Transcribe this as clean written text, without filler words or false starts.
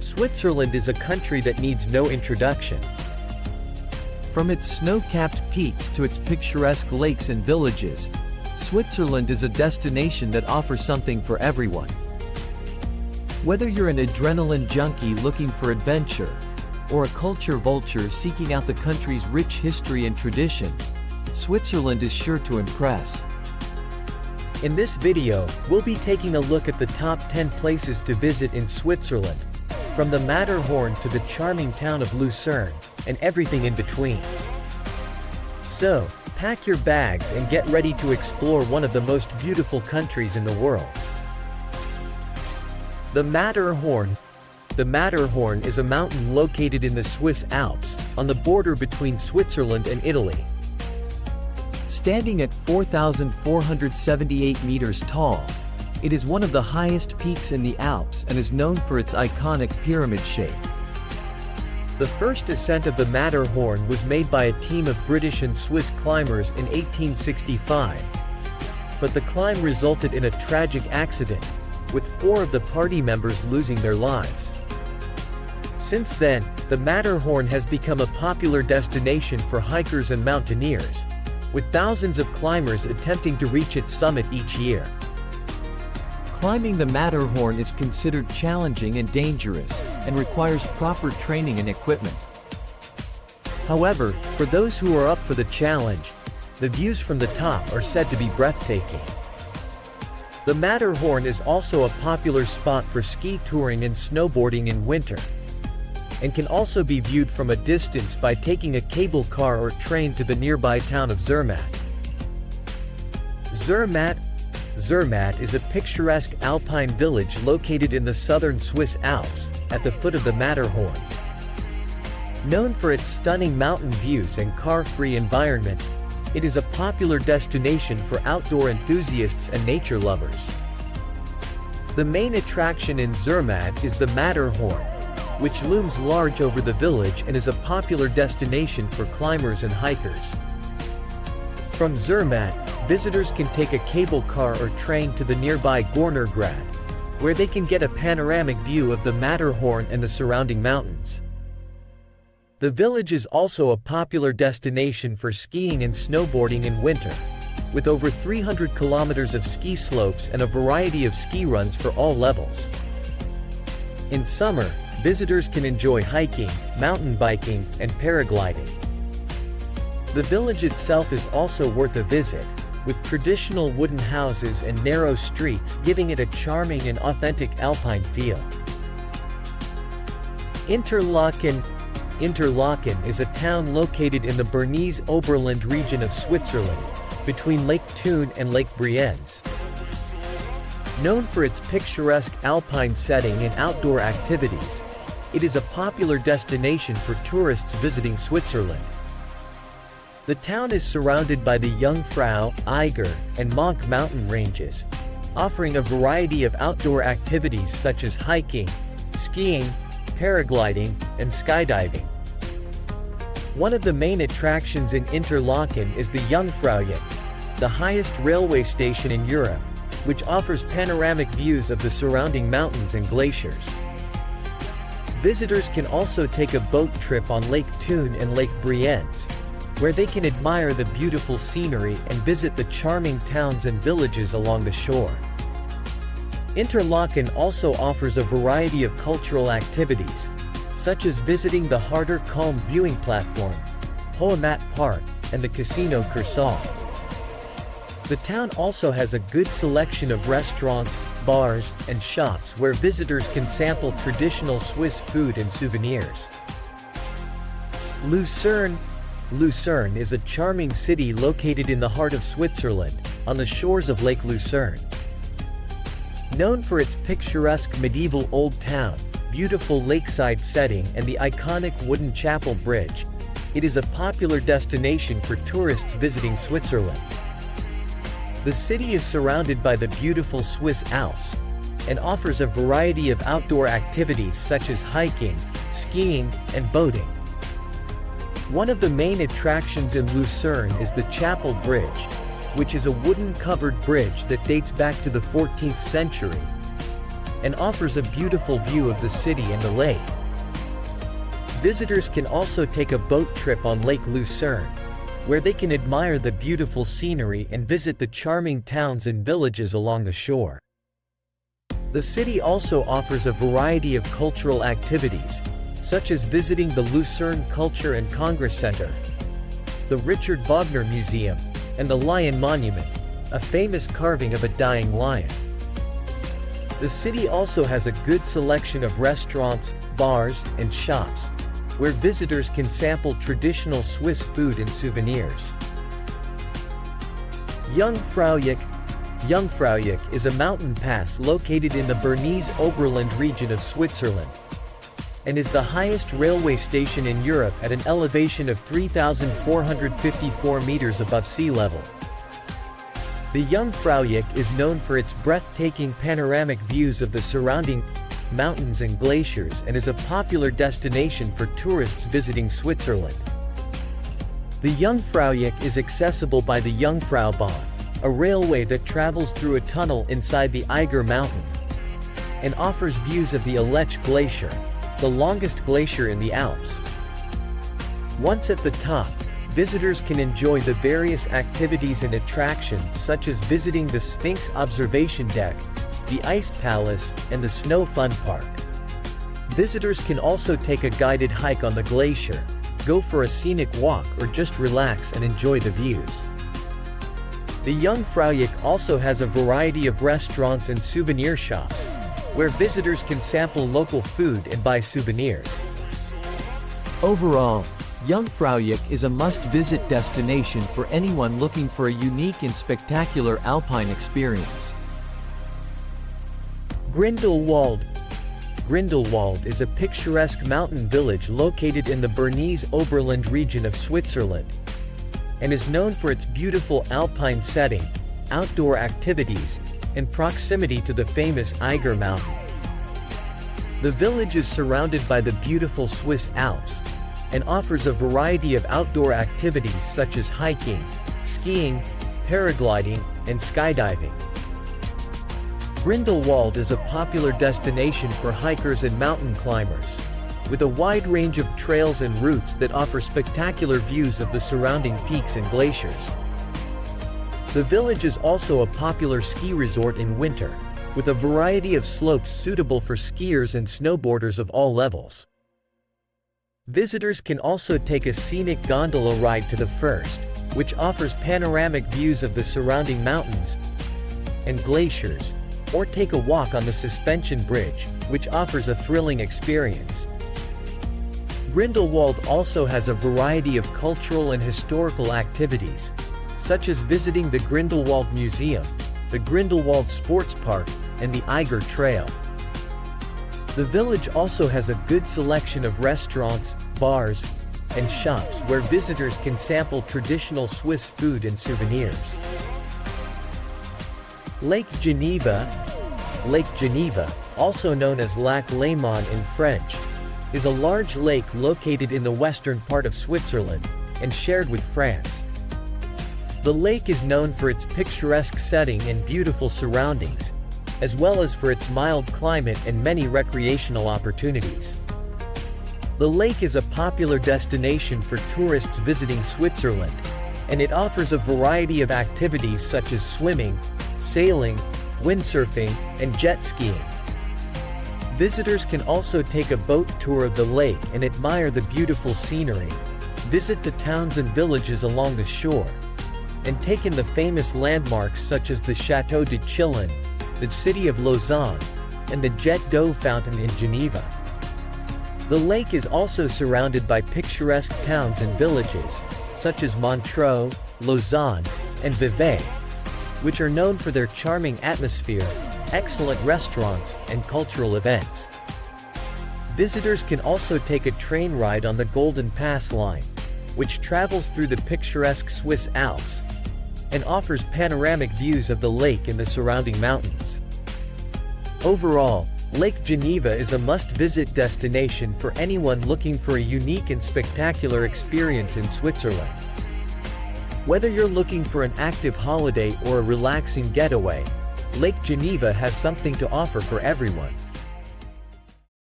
Switzerland is a country that needs no introduction. From its snow-capped peaks to its picturesque lakes and villages, Switzerland is a destination that offers something for everyone. Whether you're an adrenaline junkie looking for adventure, or a culture vulture seeking out the country's rich history and tradition, Switzerland is sure to impress. In this video, we'll be taking a look at the top 10 places to visit in Switzerland, from the Matterhorn to the charming town of Lucerne, and everything in between. So, pack your bags and get ready to explore one of the most beautiful countries in the world. The Matterhorn. The Matterhorn is a mountain located in the Swiss Alps, on the border between Switzerland and Italy. Standing at 4,478 meters tall, it is one of the highest peaks in the Alps and is known for its iconic pyramid shape. The first ascent of the Matterhorn was made by a team of British and Swiss climbers in 1865. But the climb resulted in a tragic accident, with 4 of the party members losing their lives. Since then, the Matterhorn has become a popular destination for hikers and mountaineers, with thousands of climbers attempting to reach its summit each year. Climbing the Matterhorn is considered challenging and dangerous, and requires proper training and equipment. However, for those who are up for the challenge, the views from the top are said to be breathtaking. The Matterhorn is also a popular spot for ski touring and snowboarding in winter, and can also be viewed from a distance by taking a cable car or train to the nearby town of Zermatt. Zermatt is a picturesque alpine village located in the southern Swiss Alps, at the foot of the Matterhorn. Known for its stunning mountain views and car-free environment, it is a popular destination for outdoor enthusiasts and nature lovers. The main attraction in Zermatt is the Matterhorn, which looms large over the village and is a popular destination for climbers and hikers. From Zermatt, visitors can take a cable car or train to the nearby Gornergrad, where they can get a panoramic view of the Matterhorn and the surrounding mountains. The village is also a popular destination for skiing and snowboarding in winter, with over 300 kilometers of ski slopes and a variety of ski runs for all levels. In summer, visitors can enjoy hiking, mountain biking, and paragliding. The village itself is also worth a visit, with traditional wooden houses and narrow streets giving it a charming and authentic alpine feel. Interlocken is a town located in the Bernese Oberland region of Switzerland, between Lake Thun and Lake Brienz. Known for its picturesque alpine setting and outdoor activities, it is a popular destination for tourists visiting Switzerland. The town is surrounded by the Youngfrauik and Monk mountain ranges, offering a variety of outdoor activities such as hiking, skiing, paragliding, and skydiving. One of the main attractions in Interlocken is the Youngfrauik, the highest railway station in Europe, which offers panoramic views of the surrounding mountains and glaciers. Visitors can also take a boat trip on Lake Thun and Lake Brienz, where they can admire the beautiful scenery and visit the charming towns and villages along the shore. Interlocken also offers a variety of cultural activities, such as visiting the Harder Kalm viewing platform, Hohemat Park, and the Casino Cursal. The town also has a good selection of restaurants, bars, and shops where visitors can sample traditional Swiss food and souvenirs. Lucerne is a charming city located in the heart of Switzerland, on the shores of Lake Lucerne. Known for its picturesque medieval old town, beautiful lakeside setting and the iconic wooden chapel bridge, it is a popular destination for tourists visiting Switzerland. The city is surrounded by the beautiful Swiss Alps, and offers a variety of outdoor activities such as hiking, skiing, and boating. One of the main attractions in Lucerne is the Chapel Bridge, which is a wooden covered bridge that dates back to the 14th century. and offers a beautiful view of the city and the lake. Visitors can also take a boat trip on Lake Lucerne, where they can admire the beautiful scenery and visit the charming towns and villages along the shore. The city also offers a variety of cultural activities, such as visiting the Lucerne Culture and Congress Center, the Richard Wagner Museum, and the Lion Monument, a famous carving of a dying lion. The city also has a good selection of restaurants, bars, and shops, where visitors can sample traditional Swiss food and souvenirs. Youngfrauik is a mountain pass located in the Bernese Oberland region of Switzerland, and is the highest railway station in Europe at an elevation of 3,454 meters above sea level. The Youngfrauik is known for its breathtaking panoramic views of the surrounding mountains and glaciers and is a popular destination for tourists visiting Switzerland. The Youngfrauik is accessible by the Jungfraubahn, a railway that travels through a tunnel inside the Eiger Mountain, and offers views of the Aletsch Glacier, the longest glacier in the Alps. Once at the top, visitors can enjoy the various activities and attractions such as visiting the Sphinx Observation Deck, the Ice Palace, and the Snow Fun Park. Visitors can also take a guided hike on the glacier, go for a scenic walk, or just relax and enjoy the views. The Youngfrauik also has a variety of restaurants and souvenir shops, where visitors can sample local food and buy souvenirs. Overall, Youngfrauik is a must-visit destination for anyone looking for a unique and spectacular alpine experience. Grindelwald is a picturesque mountain village located in the Bernese Oberland region of Switzerland, and is known for its beautiful alpine setting, outdoor activities, and proximity to the famous Eiger Mountain. The village is surrounded by the beautiful Swiss Alps, and offers a variety of outdoor activities such as hiking, skiing, paragliding, and skydiving. Grindelwald is a popular destination for hikers and mountain climbers, with a wide range of trails and routes that offer spectacular views of the surrounding peaks and glaciers. The village is also a popular ski resort in winter, with a variety of slopes suitable for skiers and snowboarders of all levels. Visitors can also take a scenic gondola ride to the first, which offers panoramic views of the surrounding mountains and glaciers, or take a walk on the suspension bridge, which offers a thrilling experience. Grindelwald also has a variety of cultural and historical activities, such as visiting the Grindelwald Museum, the Grindelwald Sports Park, and the Eiger Trail. The village also has a good selection of restaurants, bars, and shops where visitors can sample traditional Swiss food and souvenirs. Lake Geneva, also known as Lac Léman in French, is a large lake located in the western part of Switzerland, and shared with France. The lake is known for its picturesque setting and beautiful surroundings, as well as for its mild climate and many recreational opportunities. The lake is a popular destination for tourists visiting Switzerland, and it offers a variety of activities such as swimming, sailing, windsurfing, and jet skiing. Visitors can also take a boat tour of the lake and admire the beautiful scenery, visit the towns and villages along the shore, and take in the famous landmarks such as the Château de Chillon, the city of Lausanne, and the Jet d'eau fountain in Geneva. The lake is also surrounded by picturesque towns and villages, such as Montreux, Lausanne, and Vevey, which are known for their charming atmosphere, excellent restaurants, and cultural events. Visitors can also take a train ride on the Golden Pass line, which travels through the picturesque Swiss Alps, and offers panoramic views of the lake and the surrounding mountains. Overall, Lake Geneva is a must-visit destination for anyone looking for a unique and spectacular experience in Switzerland. Whether you're looking for an active holiday or a relaxing getaway, Lake Geneva has something to offer for everyone.